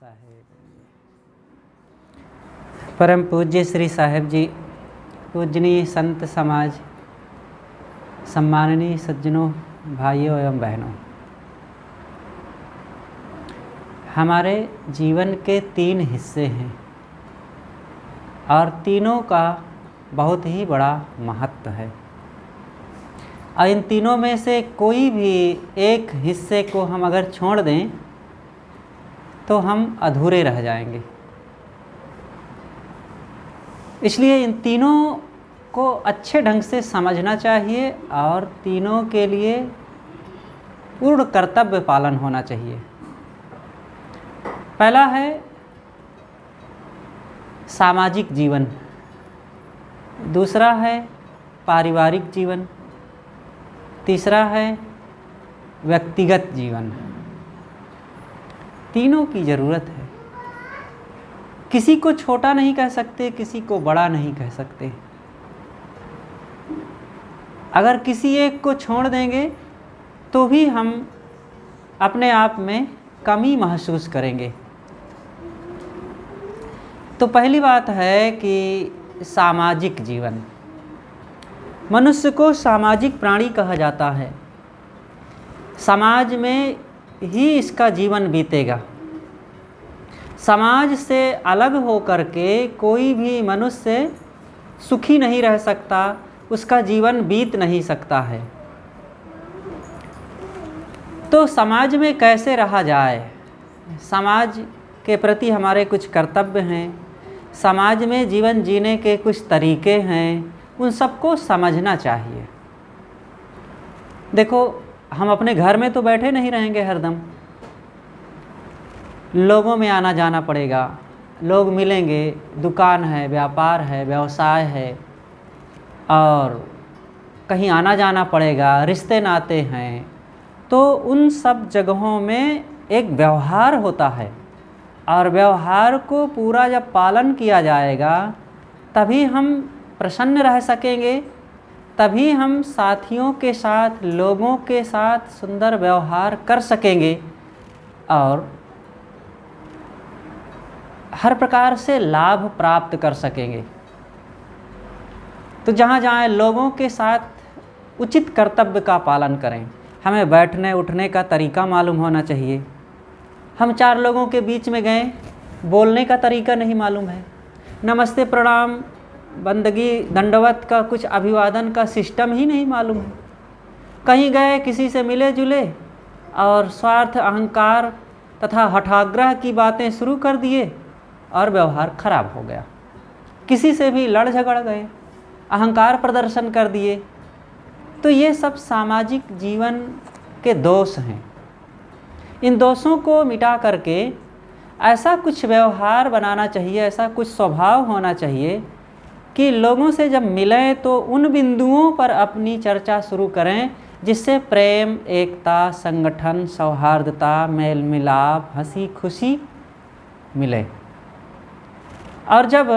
साहेब परम पूज्य श्री साहेब जी, पूजनीय संत समाज, सम्माननीय सज्जनों, भाइयों एवं बहनों, हमारे जीवन के 3 हिस्से हैं और तीनों का बहुत ही बड़ा महत्व है। और इन तीनों में से कोई भी एक हिस्से को हम अगर छोड़ दें तो हम अधूरे रह जाएंगे। इसलिए इन तीनों को अच्छे ढंग से समझना चाहिए और तीनों के लिए पूर्ण कर्तव्य पालन होना चाहिए। पहला है सामाजिक जीवन, दूसरा है पारिवारिक जीवन, तीसरा है व्यक्तिगत जीवन। तीनों की ज़रूरत है। किसी को छोटा नहीं कह सकते, किसी को बड़ा नहीं कह सकते। अगर किसी एक को छोड़ देंगे तो भी हम अपने आप में कमी महसूस करेंगे। तो पहली बात है कि सामाजिक जीवन। मनुष्य को सामाजिक प्राणी कहा जाता है। समाज में ही इसका जीवन बीतेगा। समाज से अलग होकर के कोई भी मनुष्य सुखी नहीं रह सकता, उसका जीवन बीत नहीं सकता है। तो समाज में कैसे रहा जाए? समाज के प्रति हमारे कुछ कर्तव्य हैं, समाज में जीवन जीने के कुछ तरीके हैं, उन सबको समझना चाहिए। देखो, हम अपने घर में तो बैठे नहीं रहेंगे हरदम। लोगों में आना जाना पड़ेगा, लोग मिलेंगे, दुकान है, व्यापार है, व्यवसाय है और कहीं आना जाना पड़ेगा, रिश्ते नाते हैं। तो उन सब जगहों में एक व्यवहार होता है और व्यवहार को पूरा जब पालन किया जाएगा तभी हम प्रसन्न रह सकेंगे, तभी हम साथियों के साथ, लोगों के साथ सुंदर व्यवहार कर सकेंगे और हर प्रकार से लाभ प्राप्त कर सकेंगे। तो जहाँ जाएं लोगों के साथ उचित कर्तव्य का पालन करें। हमें बैठने उठने का तरीका मालूम होना चाहिए। हम 4 लोगों के बीच में गए, बोलने का तरीका नहीं मालूम है, नमस्ते प्रणाम बंदगी दंडवत का कुछ अभिवादन का सिस्टम ही नहीं मालूम है। कहीं गए, किसी से मिले जुले और स्वार्थ, अहंकार तथा हठाग्रह की बातें शुरू कर दिए और व्यवहार खराब हो गया। किसी से भी लड़ झगड़ गए, अहंकार प्रदर्शन कर दिए। तो ये सब सामाजिक जीवन के दोष हैं। इन दोषों को मिटा करके ऐसा कुछ व्यवहार बनाना चाहिए, ऐसा कुछ स्वभाव होना चाहिए कि लोगों से जब मिलें तो उन बिंदुओं पर अपनी चर्चा शुरू करें जिससे प्रेम, एकता, संगठन, सौहार्दता, मेल मिलाप, हंसी खुशी मिले। और जब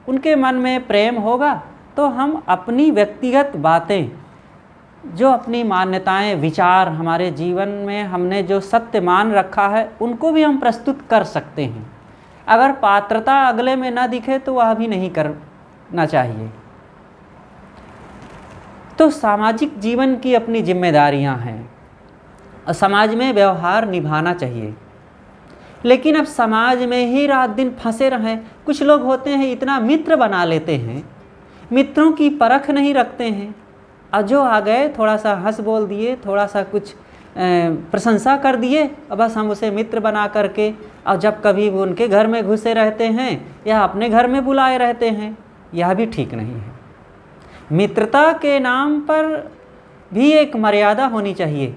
उनके मन में प्रेम होगा तो हम अपनी व्यक्तिगत बातें, जो अपनी मान्यताएं, विचार, हमारे जीवन में हमने जो सत्य मान रखा है, उनको भी हम प्रस्तुत कर सकते हैं। अगर पात्रता अगले में ना दिखे तो वह भी नहीं करना चाहिए। तो सामाजिक जीवन की अपनी जिम्मेदारियां हैं और समाज में व्यवहार निभाना चाहिए। लेकिन अब समाज में ही रात दिन फंसे रहें। कुछ लोग होते हैं इतना मित्र बना लेते हैं, मित्रों की परख नहीं रखते हैं और जो आ गए थोड़ा सा हंस बोल दिए, थोड़ा सा कुछ प्रशंसा कर दिए और बस हम उसे मित्र बना करके, और जब कभी वो उनके घर में घुसे रहते हैं या अपने घर में बुलाए रहते हैं। यह भी ठीक नहीं है। मित्रता के नाम पर भी एक मर्यादा होनी चाहिए।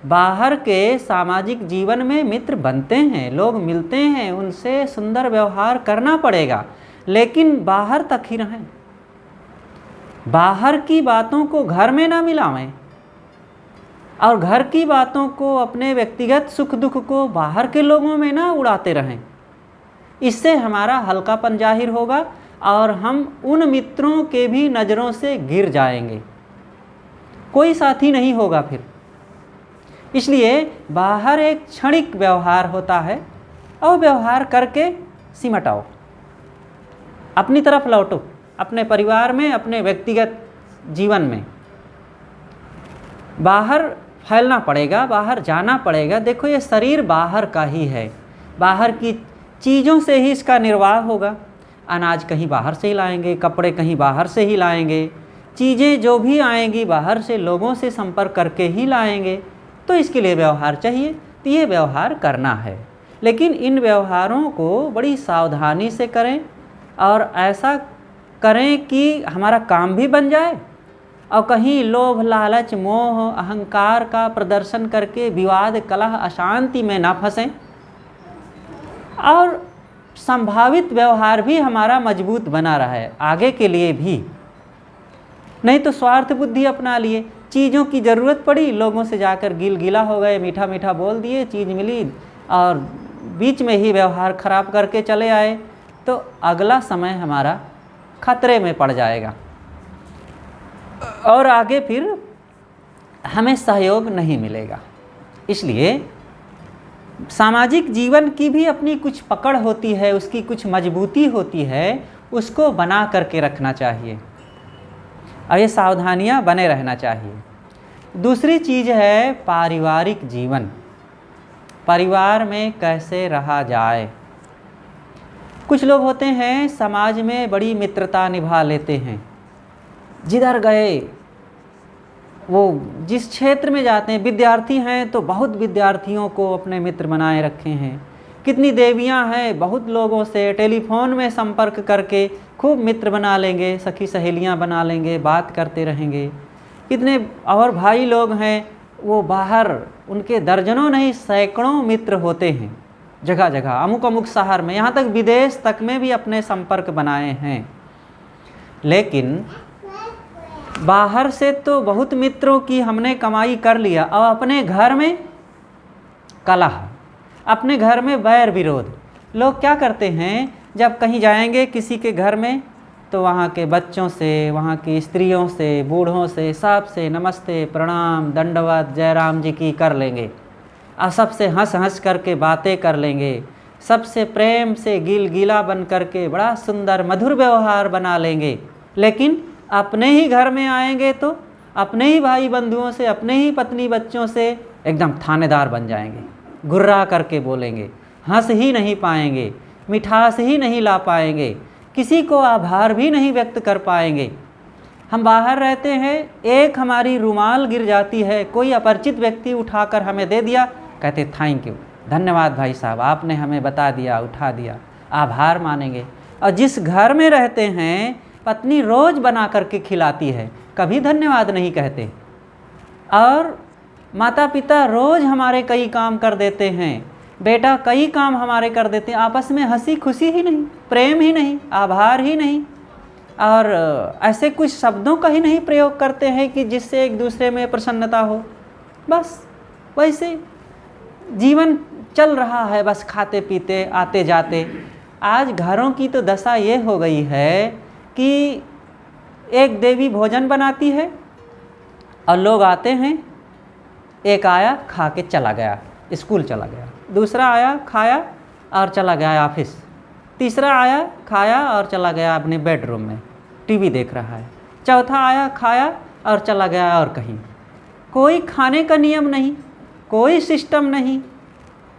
बाहर के सामाजिक जीवन में मित्र बनते हैं, लोग मिलते हैं, उनसे सुंदर व्यवहार करना पड़ेगा, लेकिन बाहर तक ही रहें। बाहर की बातों को घर में ना मिलाएं और घर की बातों को, अपने व्यक्तिगत सुख दुख को बाहर के लोगों में ना उड़ाते रहें। इससे हमारा हल्कापन जाहिर होगा और हम उन मित्रों के भी नज़रों से गिर जाएंगे, कोई साथी नहीं होगा फिर। इसलिए बाहर एक क्षणिक व्यवहार होता है और व्यवहार करके सिमटाओ, अपनी तरफ लौटो, अपने परिवार में, अपने व्यक्तिगत जीवन में। बाहर फैलना पड़ेगा, बाहर जाना पड़ेगा। देखो ये शरीर बाहर का ही है, बाहर की चीज़ों से ही इसका निर्वाह होगा। अनाज कहीं बाहर से ही लाएंगे, कपड़े कहीं बाहर से ही लाएंगे, चीज़ें जो भी आएंगी बाहर से, लोगों से संपर्क करके ही लाएंगे। तो इसके लिए व्यवहार चाहिए, तो ये व्यवहार करना है। लेकिन इन व्यवहारों को बड़ी सावधानी से करें और ऐसा करें कि हमारा काम भी बन जाए और कहीं लोभ, लालच, मोह, अहंकार का प्रदर्शन करके विवाद, कलह, अशांति में ना फंसें और संभावित व्यवहार भी हमारा मजबूत बना रहे आगे के लिए भी। नहीं तो स्वार्थ बुद्धि अपना लिए, चीज़ों की ज़रूरत पड़ी, लोगों से जाकर गिला हो गए, मीठा मीठा बोल दिए, चीज़ मिली और बीच में ही व्यवहार खराब करके चले आए, तो अगला समय हमारा खतरे में पड़ जाएगा और आगे फिर हमें सहयोग नहीं मिलेगा। इसलिए सामाजिक जीवन की भी अपनी कुछ पकड़ होती है, उसकी कुछ मजबूती होती है, उसको बना करके रखना चाहिए और ये सावधानियां बने रहना चाहिए। दूसरी चीज़ है पारिवारिक जीवन, परिवार में कैसे रहा जाए। कुछ लोग होते हैं समाज में बड़ी मित्रता निभा लेते हैं, जिधर गए वो जिस क्षेत्र में जाते हैं, विद्यार्थी हैं तो बहुत विद्यार्थियों को अपने मित्र बनाए रखे हैं, कितनी देवियां हैं, बहुत लोगों से टेलीफोन में संपर्क करके खूब मित्र बना लेंगे, सखी सहेलियां बना लेंगे, बात करते रहेंगे। कितने और भाई लोग हैं वो बाहर, उनके दर्जनों नहीं सैकड़ों मित्र होते हैं जगह जगह, अमुक अमुक शहर में, यहाँ तक विदेश तक में भी अपने संपर्क बनाए हैं। लेकिन बाहर से तो बहुत मित्रों की हमने कमाई कर लिया और अपने घर में कलह, अपने घर में बैर विरोध। लोग क्या करते हैं, जब कहीं जाएंगे किसी के घर में तो वहाँ के बच्चों से, वहाँ की स्त्रियों से, बूढ़ों से, सब से नमस्ते, प्रणाम, दंडवत, जय राम जी की कर लेंगे और सबसे हंस हंस करके बातें कर लेंगे, सबसे प्रेम से गिला बन करके बड़ा सुंदर मधुर व्यवहार बना लेंगे। लेकिन अपने ही घर में आएंगे तो अपने ही भाई बंधुओं से, अपने ही पत्नी बच्चों से एकदम थानेदार बन जाएंगे, गुर्रा करके बोलेंगे, हंस ही नहीं पाएंगे, मिठास ही नहीं ला पाएंगे, किसी को आभार भी नहीं व्यक्त कर पाएंगे। हम बाहर रहते हैं, एक हमारी रुमाल गिर जाती है, कोई अपरिचित व्यक्ति उठाकर हमें दे दिया, कहते थैंक यू, धन्यवाद भाई साहब, आपने हमें बता दिया, उठा दिया, आभार मानेंगे। और जिस घर में रहते हैं पत्नी रोज़ बना करके खिलाती है, कभी धन्यवाद नहीं कहते, और माता पिता रोज़ हमारे कई काम कर देते हैं, बेटा कई काम हमारे कर देते हैं, आपस में हंसी खुशी ही नहीं, प्रेम ही नहीं, आभार ही नहीं, और ऐसे कुछ शब्दों का ही नहीं प्रयोग करते हैं कि जिससे एक दूसरे में प्रसन्नता हो। बस वैसे जीवन चल रहा है, बस खाते पीते आते जाते। आज घरों की तो दशा ये हो गई है कि एक देवी भोजन बनाती है और लोग आते हैं, एक आया खा के चला गया, स्कूल चला गया, दूसरा आया खाया और चला गया ऑफिस, तीसरा आया खाया और चला गया अपने बेडरूम में टीवी देख रहा है, चौथा आया खाया और चला गया और कहीं। कोई खाने का नियम नहीं, कोई सिस्टम नहीं।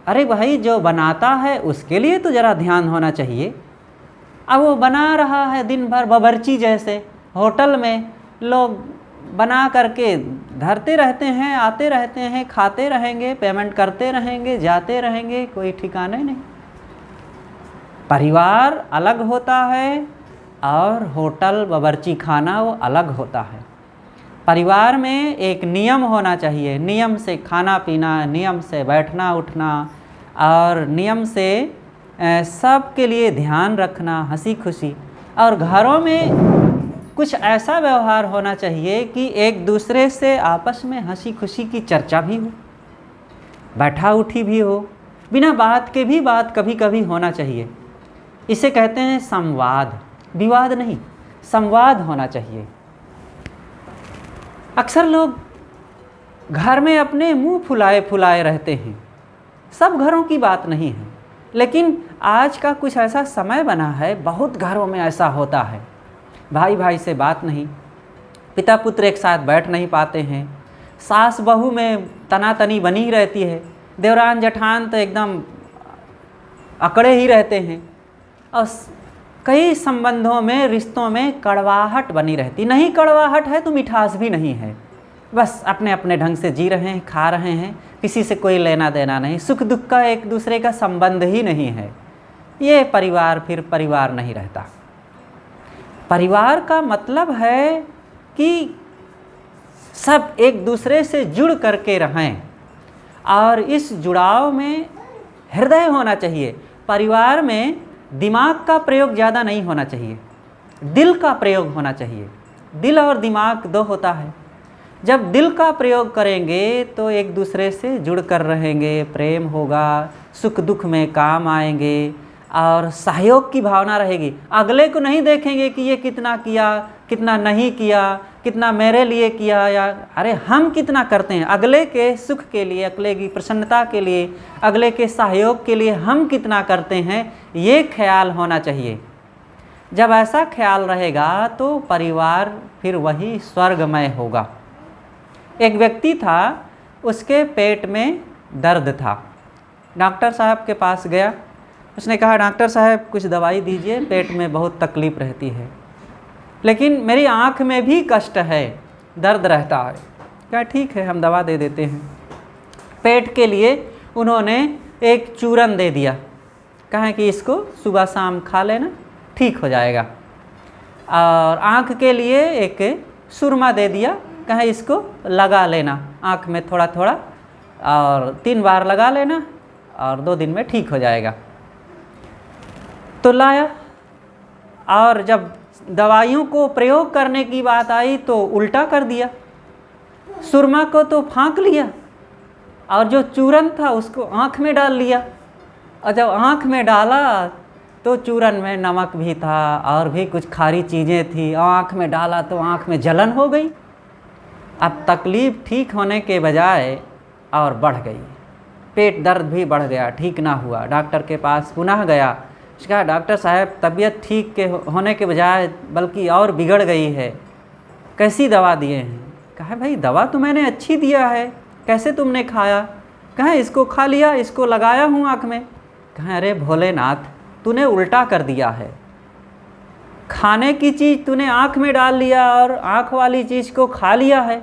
अरे भाई जो बनाता है उसके लिए तो ज़रा ध्यान होना चाहिए। अब वो बना रहा है दिन भर बावर्ची जैसे, होटल में लोग बना करके धरते रहते हैं, आते रहते हैं, खाते रहेंगे, पेमेंट करते रहेंगे, जाते रहेंगे, कोई ठिकाने नहीं। परिवार अलग होता है और होटल बावर्ची खाना वो अलग होता है। परिवार में एक नियम होना चाहिए, नियम से खाना पीना, नियम से बैठना उठना और नियम से सब के लिए ध्यान रखना, हंसी खुशी। और घरों में कुछ ऐसा व्यवहार होना चाहिए कि एक दूसरे से आपस में हंसी खुशी की चर्चा भी हो, बैठा उठी भी हो, बिना बात के भी बात कभी कभी होना चाहिए। इसे कहते हैं संवाद, विवाद नहीं, संवाद होना चाहिए। अक्सर लोग घर में अपने मुंह फुलाए फुलाए रहते हैं, सब घरों की बात नहीं है। लेकिन आज का कुछ ऐसा समय बना है, बहुत घरों में ऐसा होता है, भाई भाई से बात नहीं, पिता पुत्र एक साथ बैठ नहीं पाते हैं, सास बहू में तनातनी बनी रहती है, देवरान जेठान तो एकदम अकड़े ही रहते हैं, और कई संबंधों में, रिश्तों में कड़वाहट बनी रहती। नहीं कड़वाहट है तो मिठास भी नहीं है, बस अपने अपने ढंग से जी रहे हैं, खा रहे हैं, किसी से कोई लेना देना नहीं, सुख दुख का एक दूसरे का संबंध ही नहीं है। ये परिवार फिर परिवार नहीं रहता। परिवार का मतलब है कि सब एक दूसरे से जुड़ करके रहें, और इस जुड़ाव में हृदय होना चाहिए। परिवार में दिमाग का प्रयोग ज़्यादा नहीं होना चाहिए, दिल का प्रयोग होना चाहिए। दिल और दिमाग दो होता है। जब दिल का प्रयोग करेंगे तो एक दूसरे से जुड़ कर रहेंगे, प्रेम होगा, सुख दुख में काम आएंगे, और सहयोग की भावना रहेगी। अगले को नहीं देखेंगे कि ये कितना किया, कितना नहीं किया, कितना मेरे लिए किया, या अरे हम कितना करते हैं अगले के सुख के लिए, अगले की प्रसन्नता के लिए, अगले के सहयोग के लिए हम कितना करते हैं, ये ख्याल होना चाहिए। जब ऐसा ख्याल रहेगा तो परिवार फिर वही स्वर्गमय होगा। एक व्यक्ति था, उसके पेट में दर्द था, डॉक्टर साहब के पास गया। उसने कहा, डॉक्टर साहब कुछ दवाई दीजिए, पेट में बहुत तकलीफ़ रहती है, लेकिन मेरी आँख में भी कष्ट है, दर्द रहता है। क्या ठीक है, हम दवा दे देते हैं। पेट के लिए उन्होंने एक चूरन दे दिया, कहा कि इसको सुबह शाम खा लेना, ठीक हो जाएगा। और आँख के लिए एक सुरमा दे दिया, कहा इसको लगा लेना आँख में थोड़ा थोड़ा, और 3 बार लगा लेना, और 2 दिन में ठीक हो जाएगा। तो लाया, और जब दवाइयों को प्रयोग करने की बात आई तो उल्टा कर दिया। सुरमा को तो फाँक लिया, और जो चूरन था उसको आँख में डाल लिया। और जब आँख में डाला तो चूरन में नमक भी था और भी कुछ खारी चीज़ें थी, आँख में डाला तो आँख में जलन हो गई। अब तकलीफ़ ठीक होने के बजाय और बढ़ गई, पेट दर्द भी बढ़ गया, ठीक ना हुआ। डॉक्टर के पास पुनः गया, उसने कहा, डॉक्टर साहब तबीयत ठीक के होने के बजाय बल्कि और बिगड़ गई है, कैसी दवा दिए हैं? कहा, भाई दवा तो मैंने अच्छी दिया है, कैसे तुमने खाया? कहा, इसको खा लिया, इसको लगाया हूँ आँख में। कहा, अरे भोलेनाथ, तूने उल्टा कर दिया है, खाने की चीज़ तूने आँख में डाल लिया और आँख वाली चीज़ को खा लिया है,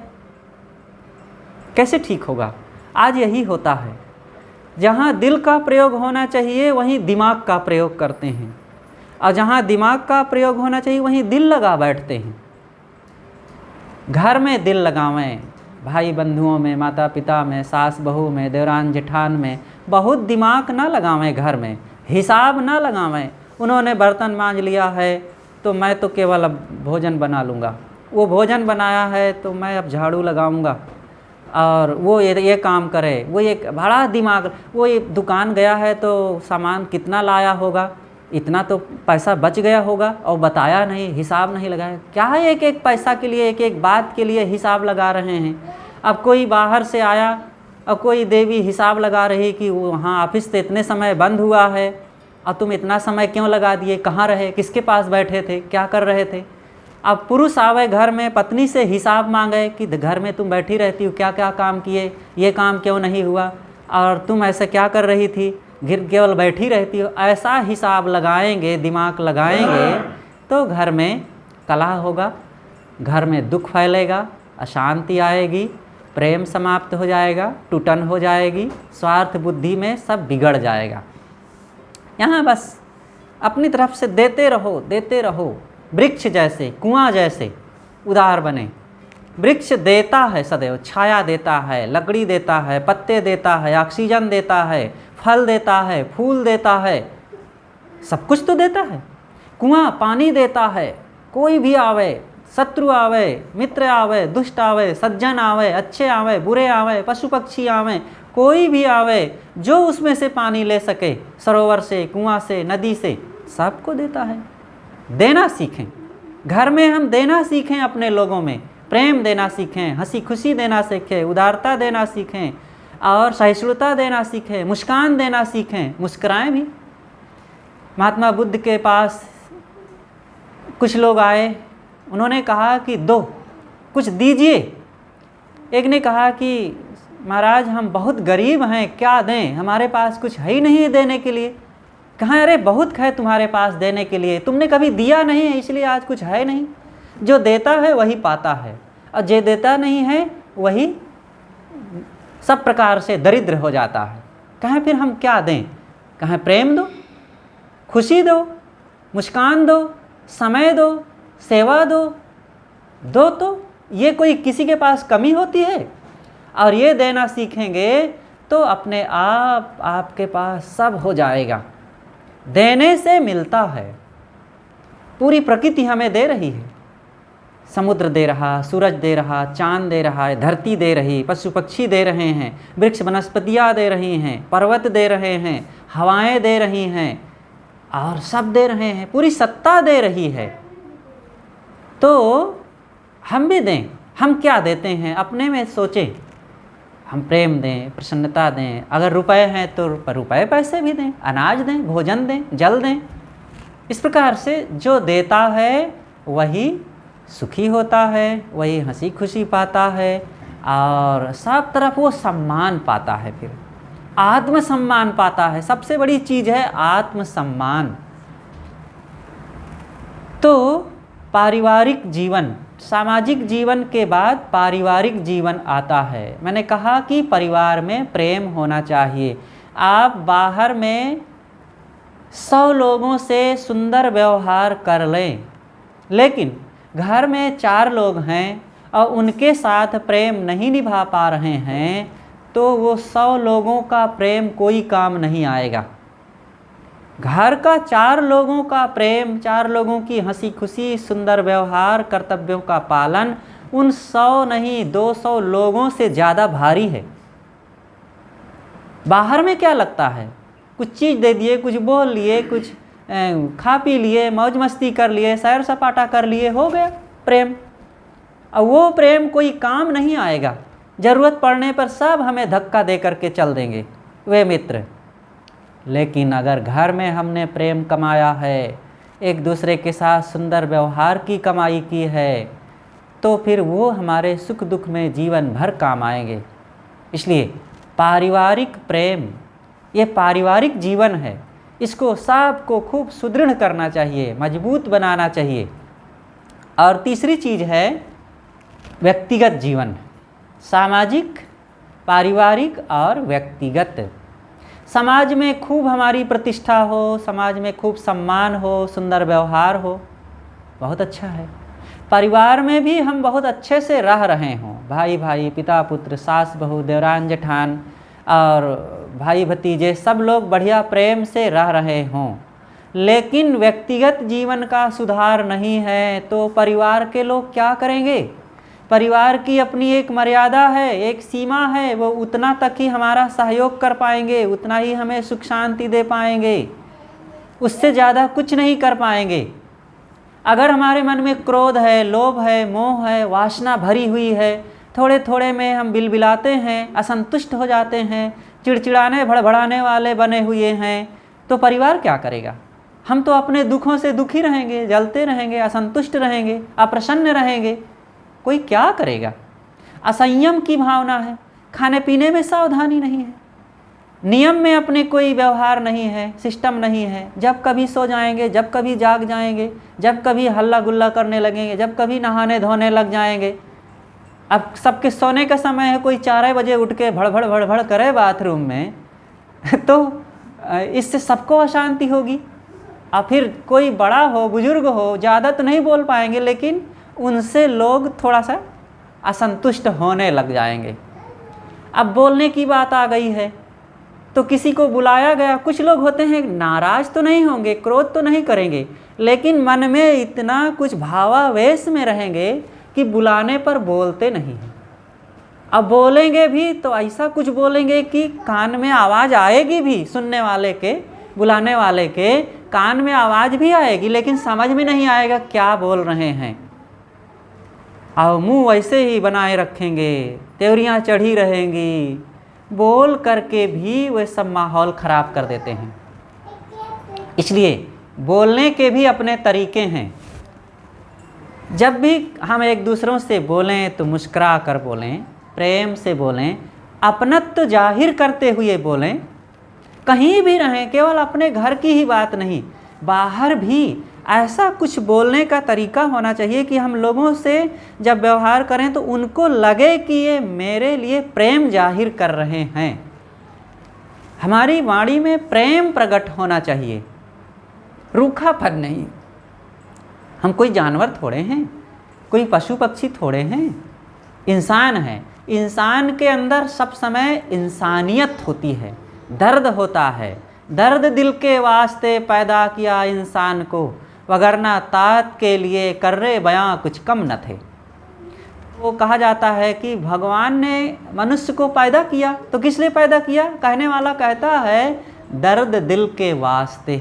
कैसे ठीक होगा? आज यही होता है, जहाँ दिल का प्रयोग होना चाहिए वहीं दिमाग का प्रयोग करते हैं, और जहाँ दिमाग का प्रयोग होना चाहिए वहीं दिल लगा बैठते हैं। घर में दिल लगावें, भाई बंधुओं में, माता पिता में, सास बहू में, देवरान जेठान में बहुत दिमाग ना लगावें, घर में हिसाब ना लगावें। उन्होंने बर्तन मांज लिया है तो मैं तो केवल अब भोजन बना लूँगा, वो भोजन बनाया है तो मैं अब झाड़ू लगाऊँगा, और वो ये काम करे, वो एक बड़ा दिमाग, वो ये दुकान गया है तो सामान कितना लाया होगा, इतना तो पैसा बच गया होगा, और बताया नहीं, हिसाब नहीं लगाया। क्या है, एक एक पैसा के लिए, एक एक बात के लिए हिसाब लगा रहे हैं। अब कोई बाहर से आया, अब कोई देवी हिसाब लगा रही कि वहाँ ऑफिस तो इतने समय बंद हुआ है, और तुम इतना समय क्यों लगा दिए, कहाँ रहे, किसके पास बैठे थे, क्या कर रहे थे। अब पुरुष आवे घर में, पत्नी से हिसाब मांगे कि घर में तुम बैठी रहती हो, क्या क्या काम किए, ये काम क्यों नहीं हुआ, और तुम ऐसे क्या कर रही थी, केवल बैठी रहती हो। ऐसा हिसाब लगाएंगे, दिमाग लगाएंगे तो घर में कलह होगा, घर में दुख फैलेगा, अशांति आएगी, प्रेम समाप्त हो जाएगा, टूटन हो जाएगी, स्वार्थ बुद्धि में सब बिगड़ जाएगा। यहाँ बस अपनी तरफ से देते रहो, देते रहो। वृक्ष जैसे, कुआं जैसे उदार बने। वृक्ष देता है सदैव, छाया देता है, लकड़ी देता है, पत्ते देता है, ऑक्सीजन देता है, फल देता है, फूल देता है, सब कुछ तो देता है। कुआं पानी देता है, कोई भी आवे, शत्रु आवे, मित्र आवे, दुष्ट आवे, सज्जन आवे, अच्छे आवे, बुरे आवे, पशु पक्षी आवे, कोई भी आवे जो उसमें से पानी ले सके, सरोवर से, कुआं से, नदी से, सबको देता है। देना सीखें, घर में हम देना सीखें, अपने लोगों में प्रेम देना सीखें, हंसी खुशी देना सीखें, उदारता देना सीखें, और सहिष्णुता देना सीखें, मुस्कान देना सीखें, मुस्कुराएं भी। महात्मा बुद्ध के पास कुछ लोग आए, उन्होंने कहा कि दो, कुछ दीजिए। एक ने कहा कि महाराज हम बहुत गरीब हैं, क्या दें, हमारे पास कुछ है ही नहीं देने के लिए। कहा अरे बहुत है तुम्हारे पास देने के लिए, तुमने कभी दिया नहीं है इसलिए आज कुछ है नहीं। जो देता है वही पाता है, और जो देता नहीं है वही सब प्रकार से दरिद्र हो जाता है। कहें फिर हम क्या दें? कहें प्रेम दो, खुशी दो, मुस्कान दो, समय दो, सेवा दो। दो तो ये कोई किसी के पास कमी होती है? और ये देना सीखेंगे तो अपने आप आपके पास सब हो जाएगा। देने से मिलता है। पूरी प्रकृति हमें दे रही है, समुद्र दे रहा, सूरज दे रहा, चांद दे रहा है, धरती दे रही, पशु पक्षी दे रहे हैं, वृक्ष वनस्पतियाँ दे रही हैं, पर्वत दे रहे हैं, हवाएं दे रही हैं, और सब दे रहे हैं, पूरी सत्ता दे रही है। तो हम भी दें। हम क्या देते हैं अपने में सोचें। हम प्रेम दें, प्रसन्नता दें, अगर रुपए हैं तो रुपए पैसे भी दें, अनाज दें, भोजन दें, जल दें। इस प्रकार से जो देता है वही सुखी होता है, वही हंसी खुशी पाता है, और सब तरफ वो सम्मान पाता है। फिर आत्मसम्मान पाता है। सबसे बड़ी चीज़ है आत्मसम्मान। तो पारिवारिक जीवन, सामाजिक जीवन के बाद पारिवारिक जीवन आता है। मैंने कहा कि परिवार में प्रेम होना चाहिए। आप बाहर में 100 लोगों से सुंदर व्यवहार कर लें, लेकिन घर में 4 लोग हैं और उनके साथ प्रेम नहीं निभा पा रहे हैं, तो वो 100 लोगों का प्रेम कोई काम नहीं आएगा। घर का 4 लोगों का प्रेम, 4 लोगों की हंसी खुशी, सुंदर व्यवहार, कर्तव्यों का पालन उन 100 नहीं 200 लोगों से ज़्यादा भारी है। बाहर में क्या लगता है, कुछ चीज़ दे दिए, कुछ बोल लिए, कुछ खा पी लिए, मौज मस्ती कर लिए, सैर सपाटा कर लिए, हो गया प्रेम। और वो प्रेम कोई काम नहीं आएगा। ज़रूरत पड़ने पर सब हमें धक्का दे करके चल देंगे वे मित्र। लेकिन अगर घर में हमने प्रेम कमाया है, एक दूसरे के साथ सुंदर व्यवहार की कमाई की है, तो फिर वो हमारे सुख दुख में जीवन भर काम आएंगे। इसलिए पारिवारिक प्रेम, ये पारिवारिक जीवन है, इसको सबको खूब सुदृढ़ करना चाहिए, मजबूत बनाना चाहिए। और तीसरी चीज़ है व्यक्तिगत जीवन, सामाजिक, पारिवारिक और व्यक्तिगत। समाज में खूब हमारी प्रतिष्ठा हो, समाज में खूब सम्मान हो, सुंदर व्यवहार हो, बहुत अच्छा है। परिवार में भी हम बहुत अच्छे से रह रहे हों, भाई भाई, पिता पुत्र, सास बहू, देवरान जेठान और भाई भतीजे सब लोग बढ़िया प्रेम से रह रहे हों, लेकिन व्यक्तिगत जीवन का सुधार नहीं है, तो परिवार के लोग क्या करेंगे? परिवार की अपनी एक मर्यादा है, एक सीमा है, वो उतना तक ही हमारा सहयोग कर पाएंगे, उतना ही हमें सुख शांति दे पाएंगे, उससे ज़्यादा कुछ नहीं कर पाएंगे। अगर हमारे मन में क्रोध है, लोभ है, मोह है, वासना भरी हुई है, थोड़े थोड़े में हम बिलबिलाते हैं, असंतुष्ट हो जाते हैं, चिड़चिड़ाने भड़बड़ाने वाले बने हुए हैं, तो परिवार क्या करेगा? हम तो अपने दुखों से दुखी रहेंगे, जलते रहेंगे, असंतुष्ट रहेंगे, अप्रसन्न रहेंगे। कोई क्या करेगा? असंयम की भावना है, खाने पीने में सावधानी नहीं है, नियम में अपने कोई व्यवहार नहीं है, सिस्टम नहीं है। जब कभी सो जाएंगे, जब कभी जाग जाएंगे, जब कभी हल्ला गुल्ला करने लगेंगे, जब कभी नहाने धोने लग जाएंगे। अब सबके सोने का समय है, कोई 4 बजे उठ के भड़भड़ भड़भड़ करे बाथरूम में तो इससे सबको अशांति होगी। और फिर कोई बड़ा हो, बुजुर्ग हो, ज़्यादा तो नहीं बोल पाएंगे, लेकिन उनसे लोग थोड़ा सा असंतुष्ट होने लग जाएंगे। अब बोलने की बात आ गई है तो किसी को बुलाया गया, कुछ लोग होते हैं नाराज़ तो नहीं होंगे, क्रोध तो नहीं करेंगे, लेकिन मन में इतना कुछ भावावेश में रहेंगे कि बुलाने पर बोलते नहीं हैं। अब बोलेंगे भी तो ऐसा कुछ बोलेंगे कि कान में आवाज़ आएगी भी, सुनने वाले के, बुलाने वाले के कान में आवाज़ भी आएगी, लेकिन समझ में नहीं आएगा क्या बोल रहे हैं। और मुंह वैसे ही बनाए रखेंगे, त्योरियाँ चढ़ी रहेंगी, बोल करके भी वे सब माहौल ख़राब कर देते हैं। इसलिए बोलने के भी अपने तरीके हैं। जब भी हम एक दूसरों से बोलें तो मुस्कुरा कर बोलें, प्रेम से बोलें, अपनत्व जाहिर करते हुए बोलें। कहीं भी रहें, केवल अपने घर की ही बात नहीं, बाहर भी ऐसा कुछ बोलने का तरीका होना चाहिए कि हम लोगों से जब व्यवहार करें तो उनको लगे कि ये मेरे लिए प्रेम जाहिर कर रहे हैं। हमारी वाणी में प्रेम प्रकट होना चाहिए, रूखापन नहीं। हम कोई जानवर थोड़े हैं, कोई पशु पक्षी थोड़े हैं, इंसान हैं। इंसान के अंदर सब समय इंसानियत होती है, दर्द होता है। दर्द दिल के वास्ते पैदा किया इंसान को, वगरना तात के लिए कर्रे बयां कुछ कम न थे। वो कहा जाता है कि भगवान ने मनुष्य को पैदा किया तो किस लिए पैदा किया? कहने वाला कहता है दर्द दिल के वास्ते,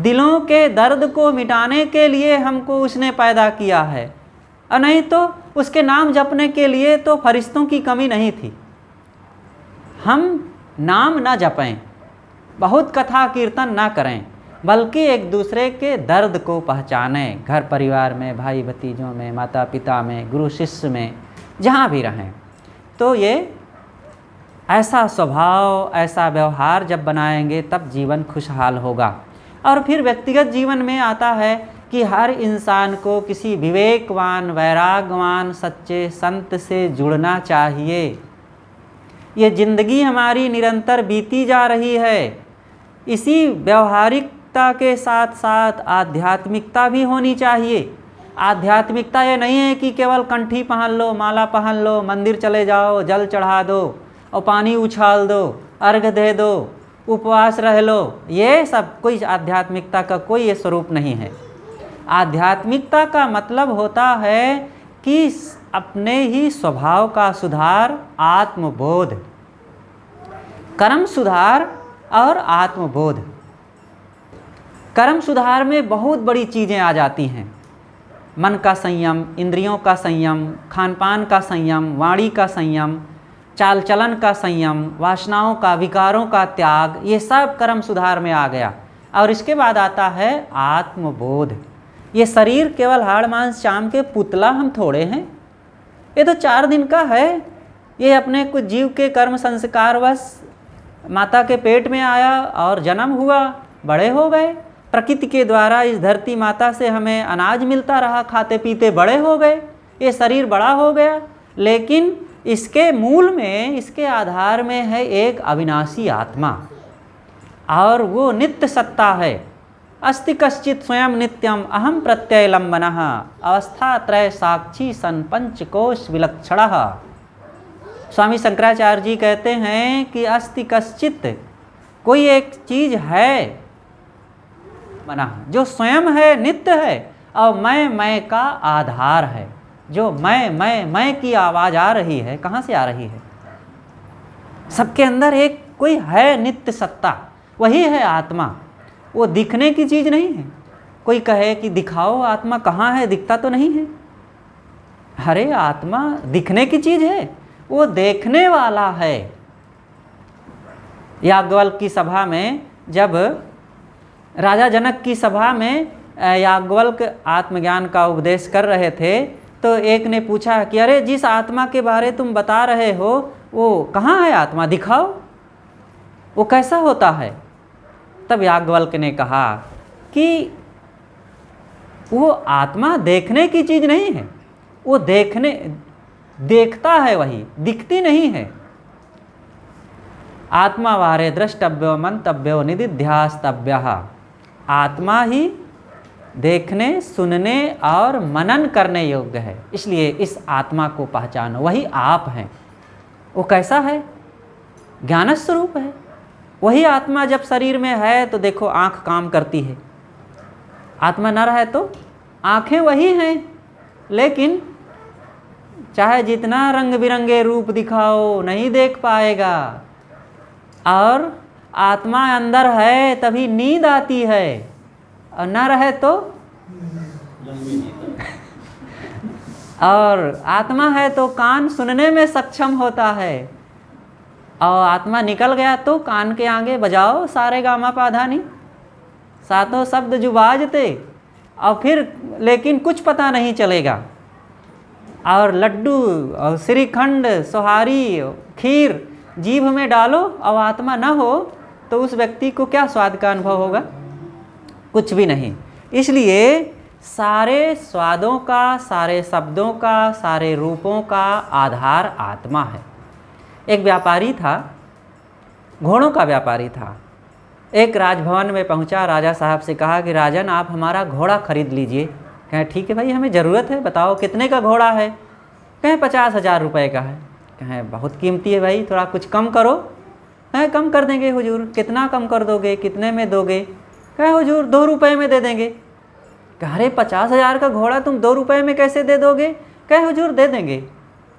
दिलों के दर्द को मिटाने के लिए हमको उसने पैदा किया है, और नहीं तो उसके नाम जपने के लिए तो फरिश्तों की कमी नहीं थी। हम नाम ना जपें, बहुत कथा कीर्तन ना करें, बल्कि एक दूसरे के दर्द को पहचानें। घर परिवार में, भाई भतीजों में, माता पिता में, गुरु शिष्य में, जहाँ भी रहें। तो ये ऐसा स्वभाव, ऐसा व्यवहार जब बनाएंगे तब जीवन खुशहाल होगा। और फिर व्यक्तिगत जीवन में आता है कि हर इंसान को किसी विवेकवान, वैरागवान, सच्चे संत से जुड़ना चाहिए। ये ज़िंदगी हमारी निरंतर बीती जा रही है, इसी व्यवहारिकता के साथ साथ आध्यात्मिकता भी होनी चाहिए। आध्यात्मिकता ये नहीं है कि केवल कंठी पहन लो, माला पहन लो, मंदिर चले जाओ, जल चढ़ा दो और पानी उछाल दो, अर्घ दे दो, उपवास रह लो। ये सब कोई आध्यात्मिकता का कोई ये स्वरूप नहीं है। आध्यात्मिकता का मतलब होता है कि अपने ही स्वभाव का सुधार, आत्मबोध, कर्म सुधार और आत्मबोध। कर्म सुधार में बहुत बड़ी चीज़ें आ जाती हैं। मन का संयम, इंद्रियों का संयम, खान पान का संयम, वाणी का संयम, चाल चलन का संयम, वासनाओं का, विकारों का त्याग, ये सब कर्म सुधार में आ गया। और इसके बाद आता है आत्मबोध। ये शरीर केवल हाड़ मांस चाम के पुतला हम थोड़े हैं, ये तो 4 दिन का है। ये अपने कुछ जीव के कर्म संस्कारवश माता के पेट में आया और जन्म हुआ, बड़े हो गए। प्रकृति के द्वारा इस धरती माता से हमें अनाज मिलता रहा, खाते पीते बड़े हो गए, ये शरीर बड़ा हो गया। लेकिन इसके मूल में, इसके आधार में है एक अविनाशी आत्मा, और वो नित्य सत्ता है। अस्ति कश्चित स्वयं नित्यम अहम प्रत्यय लंबनः, अवस्था त्रय साक्षी सन पंचकोश विलक्षणः। स्वामी शंकराचार्य जी कहते हैं कि अस्ति कश्चित, कोई एक चीज़ है बना जो स्वयं है, नित्य है, और मैं का आधार है। जो मैं की आवाज़ आ रही है, कहाँ से आ रही है? सबके अंदर एक कोई है नित्य सत्ता, वही है आत्मा। वो दिखने की चीज़ नहीं है। कोई कहे कि दिखाओ आत्मा कहाँ है, दिखता तो नहीं है। अरे आत्मा दिखने की चीज़ है, वो देखने वाला है। याज्ञवल्क्य की सभा में, जब राजा जनक की सभा में याज्ञवल्क्य आत्मज्ञान का उपदेश कर रहे थे, तो एक ने पूछा कि अरे जिस आत्मा के बारे तुम बता रहे हो वो कहाँ है आत्मा, दिखाओ, वो कैसा होता है? तब याज्ञवल्क्य ने कहा कि वो आत्मा देखने की चीज़ नहीं है, वो देखता है, वही दिखती नहीं है। आत्मा वारे द्रष्टव्यो मंतव्यो निदिध्यास्तव्यः। आत्मा ही देखने, सुनने और मनन करने योग्य है। इसलिए इस आत्मा को पहचानो, वही आप हैं। वो कैसा है? ज्ञान स्वरूप है। वही आत्मा जब शरीर में है तो देखो आँख काम करती है, आत्मा न रहे तो आँखें वही हैं, लेकिन चाहे जितना रंग बिरंगे रूप दिखाओ नहीं देख पाएगा। और आत्मा अंदर है तभी नींद आती है, और न रहे तो और आत्मा है तो कान सुनने में सक्षम होता है। और आत्मा निकल गया तो कान के आगे बजाओ सारे गामा पाधा नी, सातों शब्द जो बाजते, और फिर लेकिन कुछ पता नहीं चलेगा। और लड्डू और श्रीखंड सोहारी खीर जीभ में डालो और आत्मा न हो तो उस व्यक्ति को क्या स्वाद का अनुभव होगा? कुछ भी नहीं। इसलिए सारे स्वादों का, सारे शब्दों का, सारे रूपों का आधार आत्मा है। एक व्यापारी था, घोड़ों का व्यापारी था। एक राजभवन में पहुंचा, राजा साहब से कहा कि राजन आप हमारा घोड़ा खरीद लीजिए। कहें ठीक है भाई, हमें ज़रूरत है, बताओ कितने का घोड़ा है? कहें 50,000 रुपये का है। कहें बहुत कीमती है भाई, थोड़ा कुछ कम करो। कहें कम कर देंगे हुजूर। कितना कम कर दोगे, कितने में दोगे? कहें हुजूर 2 रुपये में दे देंगे। कह अरे 50,000 का घोड़ा तुम 2 रुपये में कैसे दे दोगे? कहें हुजूर दे देंगे।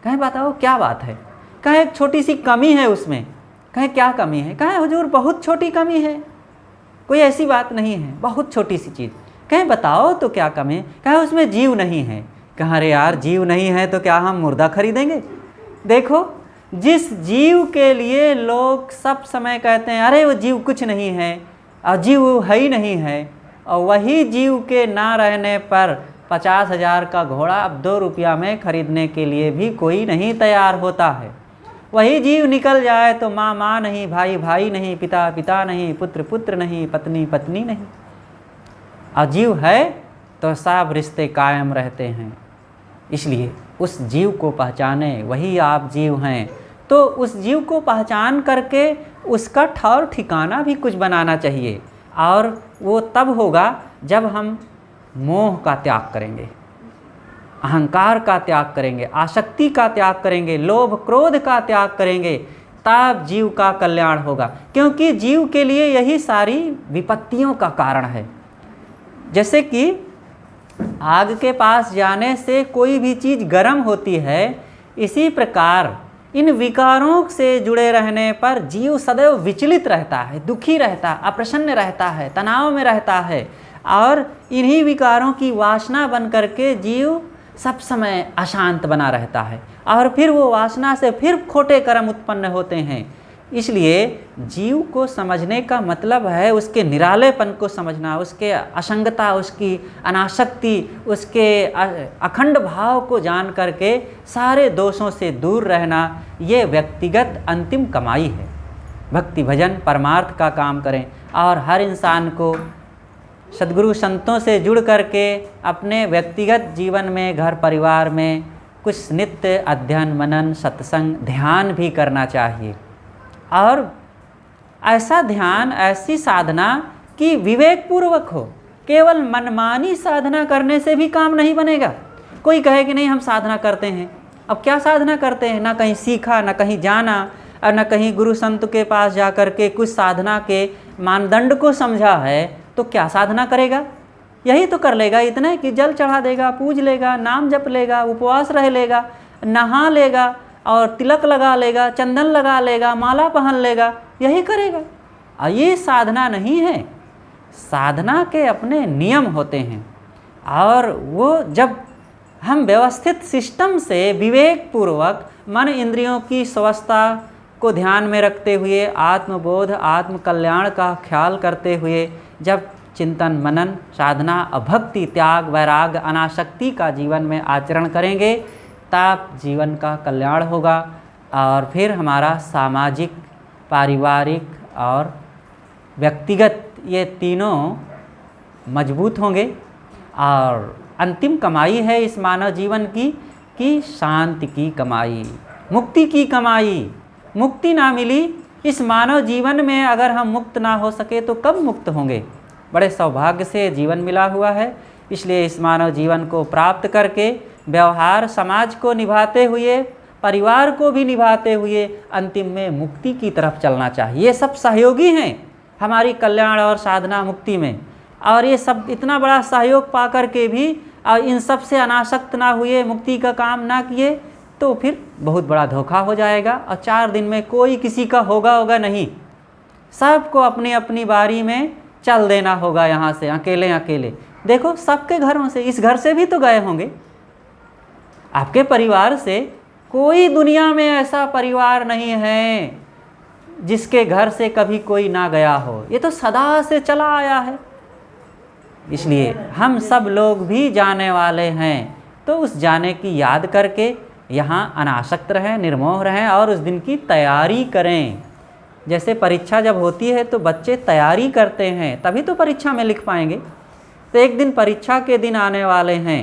कहें बताओ क्या बात है? कहें एक छोटी सी कमी है उसमें। कहें क्या कमी है? कहें हुजूर बहुत छोटी कमी है, कोई ऐसी बात नहीं है, बहुत छोटी सी चीज़। कहें बताओ तो क्या कमी है? कहें उसमें जीव नहीं है। कहा अरे यार जीव नहीं है तो क्या हम मुर्दा खरीदेंगे? देखो जिस जीव के लिए लोग सब समय कहते हैं अरे वो जीव कुछ नहीं है और जीव है ही नहीं है, और वही जीव के ना रहने पर 50,000 का घोड़ा अब 2 रुपया में खरीदने के लिए भी कोई नहीं तैयार होता है। वही जीव निकल जाए तो माँ माँ नहीं, भाई भाई नहीं, पिता पिता नहीं, पुत्र पुत्र नहीं, पत्नी पत्नी नहीं, और जीव है तो सब रिश्ते कायम रहते हैं। इसलिए उस जीव को पहचाने, वही आप जीव हैं। तो उस जीव को पहचान करके उसका ठौर ठिकाना भी कुछ बनाना चाहिए, और वो तब होगा जब हम मोह का त्याग करेंगे, अहंकार का त्याग करेंगे, आसक्ति का त्याग करेंगे, लोभ क्रोध का त्याग करेंगे, तब जीव का कल्याण होगा। क्योंकि जीव के लिए यही सारी विपत्तियों का कारण है। जैसे कि आग के पास जाने से कोई भी चीज़ गर्म होती है, इसी प्रकार इन विकारों से जुड़े रहने पर जीव सदैव विचलित रहता है, दुखी रहता है, अप्रसन्न रहता है, तनाव में रहता है, और इन्हीं विकारों की वासना बन करके जीव सब समय अशांत बना रहता है, और फिर वो वासना से फिर खोटे कर्म उत्पन्न होते हैं। इसलिए जीव को समझने का मतलब है उसके निरालेपन को समझना, उसके असंगता, उसकी अनासक्ति, उसके अखंड भाव को जान करके सारे दोषों से दूर रहना। ये व्यक्तिगत अंतिम कमाई है। भक्ति भजन परमार्थ का काम करें, और हर इंसान को सद्गुरु संतों से जुड़ करके अपने व्यक्तिगत जीवन में, घर परिवार में कुछ नित्य अध्ययन मनन सत्संग ध्यान भी करना चाहिए। और ऐसा ध्यान, ऐसी साधना कि विवेकपूर्वक हो। केवल मनमानी साधना करने से भी काम नहीं बनेगा। कोई कहे कि नहीं हम साधना करते हैं, अब क्या साधना करते हैं? ना कहीं सीखा, ना कहीं जाना, और ना कहीं गुरु संत के पास जा कर के कुछ साधना के मानदंड को समझा है, तो क्या साधना करेगा? यही तो कर लेगा इतना कि जल चढ़ा देगा, पूज लेगा, नाम जप लेगा, उपवास रह लेगा, नहा लेगा और तिलक लगा लेगा, चंदन लगा लेगा, माला पहन लेगा, यही करेगा। और ये साधना नहीं है। साधना के अपने नियम होते हैं, और वो जब हम व्यवस्थित सिस्टम से विवेकपूर्वक मन इंद्रियों की स्वस्थता को ध्यान में रखते हुए, आत्मबोध आत्म कल्याण का ख्याल करते हुए जब चिंतन मनन साधना भक्ति त्याग वैराग अनासक्ति का जीवन में आचरण करेंगे, तब जीवन का कल्याण होगा, और फिर हमारा सामाजिक, पारिवारिक और व्यक्तिगत ये तीनों मजबूत होंगे। और अंतिम कमाई है इस मानव जीवन की कि शांति की कमाई, मुक्ति की कमाई। मुक्ति ना मिली इस मानव जीवन में, अगर हम मुक्त ना हो सके तो कब मुक्त होंगे? बड़े सौभाग्य से जीवन मिला हुआ है। इसलिए इस मानव जीवन को प्राप्त करके व्यवहार समाज को निभाते हुए, परिवार को भी निभाते हुए अंतिम में मुक्ति की तरफ चलना चाहिए। ये सब सहयोगी हैं हमारी कल्याण और साधना मुक्ति में, और ये सब इतना बड़ा सहयोग पा कर के भी इन सब से अनासक्त ना हुए, मुक्ति का काम ना किए, तो फिर बहुत बड़ा धोखा हो जाएगा। और 4 दिन में कोई किसी का होगा नहीं, सबको अपनी अपनी बारी में चल देना होगा यहाँ से अकेले अकेले। देखो सबके घरों से, इस घर से भी तो गए होंगे, आपके परिवार से। कोई दुनिया में ऐसा परिवार नहीं है जिसके घर से कभी कोई ना गया हो, ये तो सदा से चला आया है। इसलिए हम सब लोग भी जाने वाले हैं, तो उस जाने की याद करके यहाँ अनासक्त रहें, निर्मोह रहें और उस दिन की तैयारी करें। जैसे परीक्षा जब होती है तो बच्चे तैयारी करते हैं, तभी तो परीक्षा में लिख पाएंगे। तो एक दिन परीक्षा के दिन आने वाले हैं।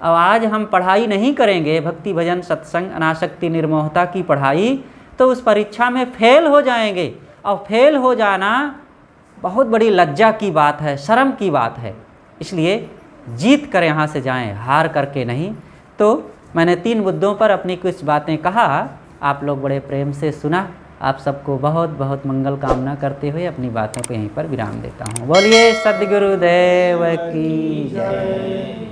अब आज हम पढ़ाई नहीं करेंगे, भक्ति भजन सत्संग अनासक्ति निर्मोहता की पढ़ाई, तो उस परीक्षा में फेल हो जाएंगे। और फेल हो जाना बहुत बड़ी लज्जा की बात है, शर्म की बात है। इसलिए जीत कर यहाँ से जाएं, हार करके नहीं। तो मैंने 3 मुद्दों पर अपनी कुछ बातें कहा, आप लोग बड़े प्रेम से सुना। आप सबको बहुत बहुत मंगल कामना करते हुए अपनी बातों को यहीं पर विराम देता हूँ। बोलिए सद्गुरुदेव की जय।